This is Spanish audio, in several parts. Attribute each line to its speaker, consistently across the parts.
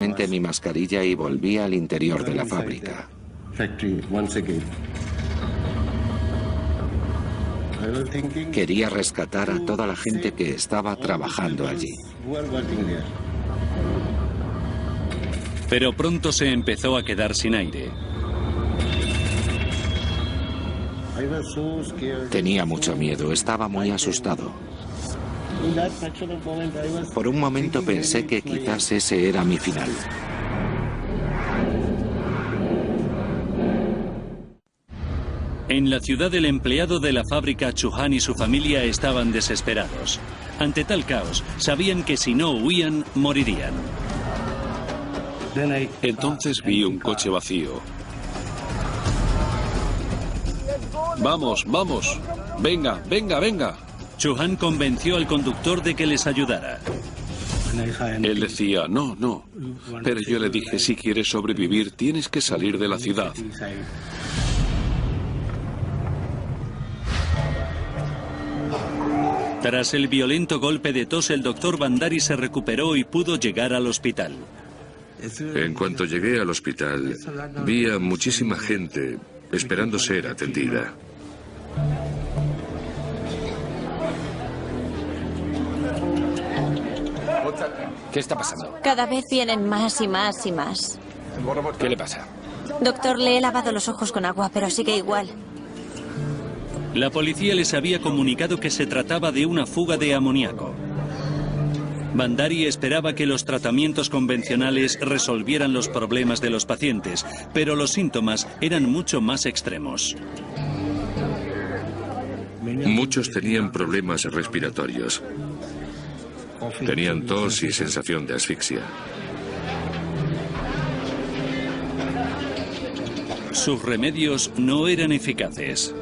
Speaker 1: mi mascarilla y volví al interior de la fábrica. Quería rescatar a toda la gente que estaba trabajando allí.
Speaker 2: Pero pronto se empezó a quedar sin aire.
Speaker 1: Tenía mucho miedo, estaba muy asustado. Por un momento pensé que quizás ese era mi final.
Speaker 2: En la ciudad, el empleado de la fábrica Chauhan y su familia estaban desesperados. Ante tal caos, sabían que si no huían, morirían.
Speaker 3: Entonces vi un coche vacío. Vamos, vamos. Venga, venga, venga.
Speaker 2: Chauhan convenció al conductor de que les ayudara.
Speaker 3: Él decía, no, no. Pero yo le dije, si quieres sobrevivir, tienes que salir de la ciudad.
Speaker 2: Tras el violento golpe de tos, el doctor Bandari se recuperó y pudo llegar al hospital.
Speaker 4: En cuanto llegué al hospital, vi a muchísima gente esperando ser atendida.
Speaker 5: ¿Qué está pasando?
Speaker 6: Cada vez vienen más y más y más.
Speaker 5: ¿Qué le pasa?
Speaker 6: Doctor, le he lavado los ojos con agua, pero sigue igual.
Speaker 2: La policía les había comunicado que se trataba de una fuga de amoníaco. Bandari esperaba que los tratamientos convencionales resolvieran los problemas de los pacientes, pero los síntomas eran mucho más extremos.
Speaker 4: Muchos tenían problemas respiratorios. Tenían tos y sensación de asfixia.
Speaker 2: Sus remedios no eran eficaces.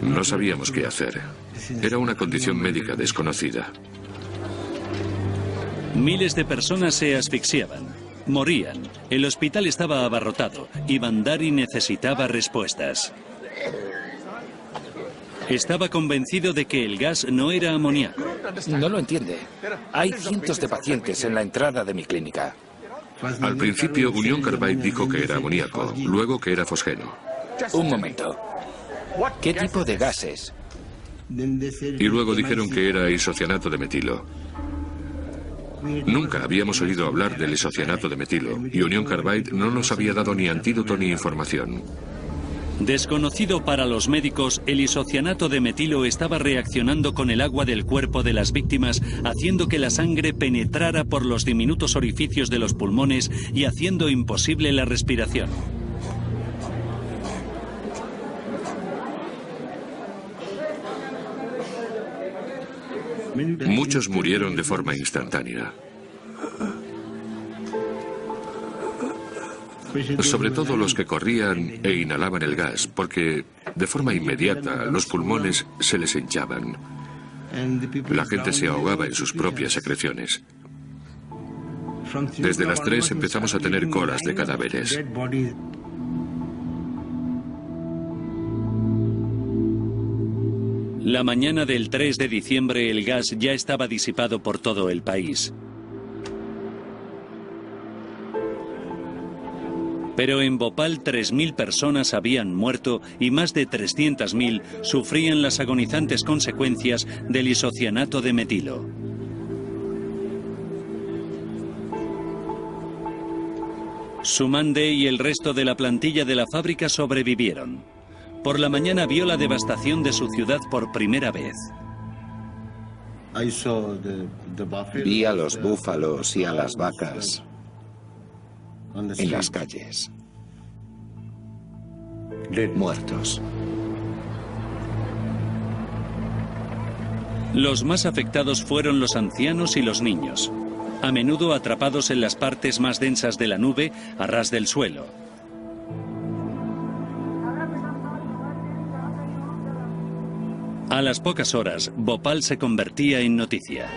Speaker 4: No sabíamos qué hacer. Era una condición médica desconocida.
Speaker 2: Miles de personas se asfixiaban, morían. El hospital estaba abarrotado y Bandari necesitaba respuestas. Estaba convencido de que el gas no era amoníaco.
Speaker 5: No lo entiende. Hay cientos de pacientes en la entrada de mi clínica.
Speaker 4: Al principio, Union Carbide dijo que era amoníaco, luego que era fosgeno.
Speaker 5: Un momento. ¿Qué tipo de gases?
Speaker 4: Y luego dijeron que era isocianato de metilo. Nunca habíamos oído hablar del isocianato de metilo, y Union Carbide no nos había dado ni antídoto ni información.
Speaker 2: Desconocido para los médicos, el isocianato de metilo estaba reaccionando con el agua del cuerpo de las víctimas, haciendo que la sangre penetrara por los diminutos orificios de los pulmones y haciendo imposible la respiración.
Speaker 4: Muchos murieron de forma instantánea. Sobre todo los que corrían e inhalaban el gas, porque de forma inmediata los pulmones se les hinchaban. La gente se ahogaba en sus propias secreciones. Desde las 3 empezamos a tener colas de cadáveres.
Speaker 2: La mañana del 3 de diciembre el gas ya estaba disipado por todo el país. Pero en Bhopal 3.000 personas habían muerto y más de 300.000 sufrían las agonizantes consecuencias del isocianato de metilo. Sumande y el resto de la plantilla de la fábrica sobrevivieron. Por la mañana vio la devastación de su ciudad por primera vez.
Speaker 1: Vi a los búfalos y a las vacas en las calles, muertos.
Speaker 2: Los más afectados fueron los ancianos y los niños, a menudo atrapados en las partes más densas de la nube, a ras del suelo. A las pocas horas, Bhopal se convertía en noticia.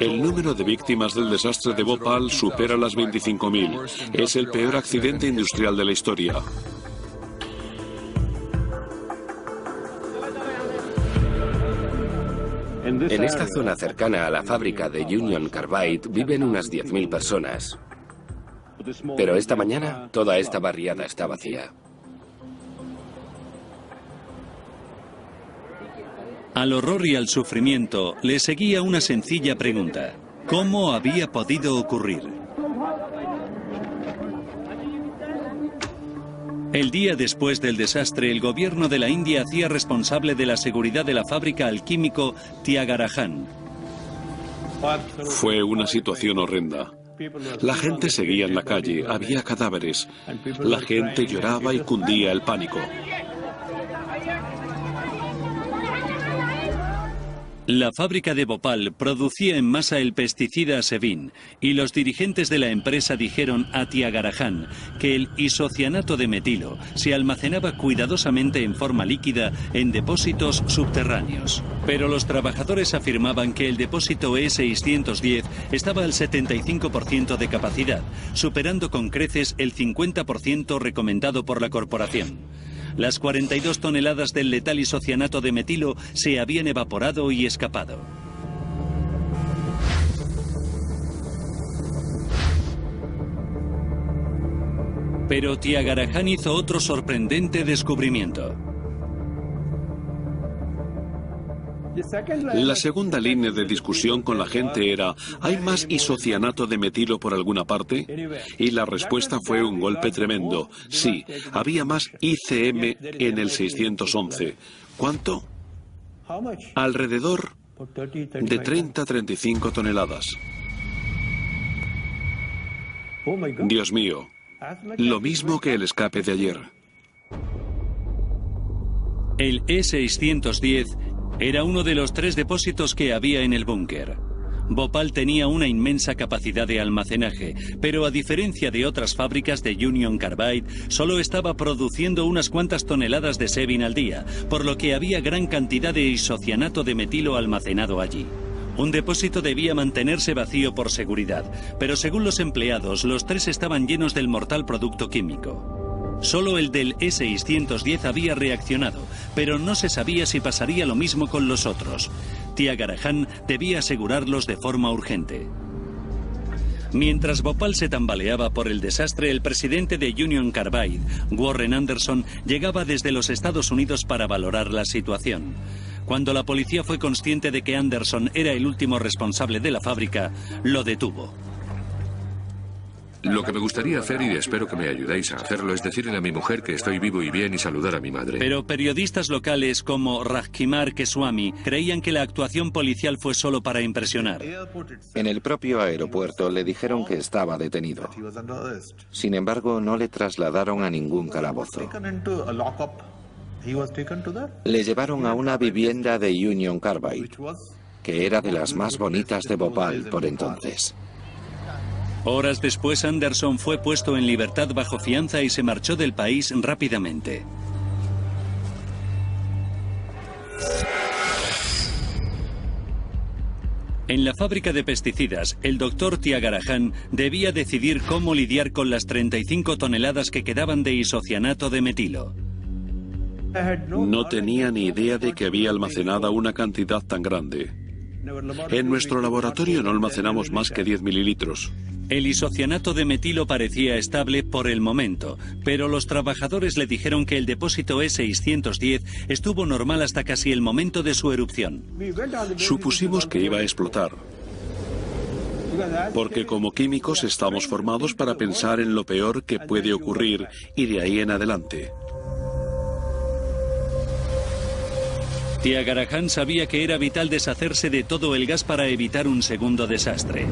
Speaker 3: El número de víctimas del desastre de Bhopal supera las 25.000. Es el peor accidente industrial de la historia.
Speaker 7: En esta zona cercana a la fábrica de Union Carbide viven unas 10.000 personas. Pero esta mañana toda esta barriada está vacía.
Speaker 2: Al horror y al sufrimiento le seguía una sencilla pregunta: ¿cómo había podido ocurrir? El día después del desastre, el gobierno de la India hacía responsable de la seguridad de la fábrica al químico Tyagarajan.
Speaker 3: Fue una situación horrenda. La gente seguía en la calle, había cadáveres. La gente lloraba y cundía el pánico.
Speaker 2: La fábrica de Bhopal producía en masa el pesticida Sevin y los dirigentes de la empresa dijeron a Tyagarajan que el isocianato de metilo se almacenaba cuidadosamente en forma líquida en depósitos subterráneos. Pero los trabajadores afirmaban que el depósito E610 estaba al 75% de capacidad, superando con creces el 50% recomendado por la corporación. Las 42 toneladas del letal isocianato de metilo se habían evaporado y escapado. Pero Tyagarajan hizo otro sorprendente descubrimiento.
Speaker 3: La segunda línea de discusión con la gente era: ¿hay más isocianato de metilo por alguna parte? Y la respuesta fue un golpe tremendo. Sí, había más ICM en el 611. ¿Cuánto? Alrededor de 30-35 toneladas. Dios mío, lo mismo que el escape de ayer.
Speaker 2: El E610 era uno de los 3 depósitos que había en el búnker. Bhopal tenía una inmensa capacidad de almacenaje, pero a diferencia de otras fábricas de Union Carbide, solo estaba produciendo unas cuantas toneladas de Sevin al día, por lo que había gran cantidad de isocianato de metilo almacenado allí. Un depósito debía mantenerse vacío por seguridad, pero según los empleados, los 3 estaban llenos del mortal producto químico. Solo el del E610 había reaccionado, pero no se sabía si pasaría lo mismo con los otros. Tyagarajan debía asegurarlos de forma urgente. Mientras Bhopal se tambaleaba por el desastre, el presidente de Union Carbide, Warren Anderson, llegaba desde los Estados Unidos para valorar la situación. Cuando la policía fue consciente de que Anderson era el último responsable de la fábrica, lo detuvo.
Speaker 4: Lo que me gustaría hacer, y espero que me ayudéis a hacerlo, es decirle a mi mujer que estoy vivo y bien y saludar a mi madre.
Speaker 2: Pero periodistas locales como Rajkumar Keswami creían que la actuación policial fue solo para impresionar.
Speaker 1: En el propio aeropuerto le dijeron que estaba detenido. Sin embargo, no le trasladaron a ningún calabozo. Le llevaron a una vivienda de Union Carbide, que era de las más bonitas de Bhopal por entonces.
Speaker 2: Horas después, Anderson fue puesto en libertad bajo fianza y se marchó del país rápidamente. En la fábrica de pesticidas, el doctor Tyagarajan debía decidir cómo lidiar con las 35 toneladas que quedaban de isocianato de metilo.
Speaker 3: No tenía ni idea de que había almacenada una cantidad tan grande. En nuestro laboratorio no almacenamos más que 10 mililitros.
Speaker 2: El isocianato de metilo parecía estable por el momento, pero los trabajadores le dijeron que el depósito E610 estuvo normal hasta casi el momento de su erupción.
Speaker 3: Supusimos que iba a explotar, porque como químicos estamos formados para pensar en lo peor que puede ocurrir y de ahí en adelante.
Speaker 2: Tyagarajan sabía que era vital deshacerse de todo el gas para evitar un segundo desastre.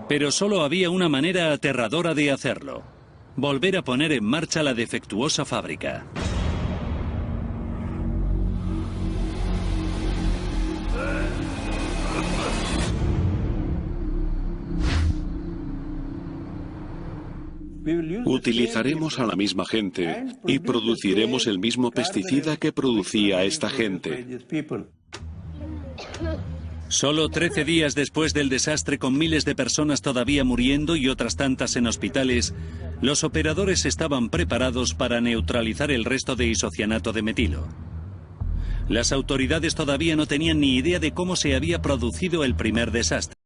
Speaker 2: Pero solo había una manera aterradora de hacerlo: volver a poner en marcha la defectuosa fábrica.
Speaker 3: Utilizaremos a la misma gente y produciremos el mismo pesticida que producía esta gente.
Speaker 2: Solo 13 días después del desastre, con miles de personas todavía muriendo y otras tantas en hospitales, los operadores estaban preparados para neutralizar el resto de isocianato de metilo. Las autoridades todavía no tenían ni idea de cómo se había producido el primer desastre.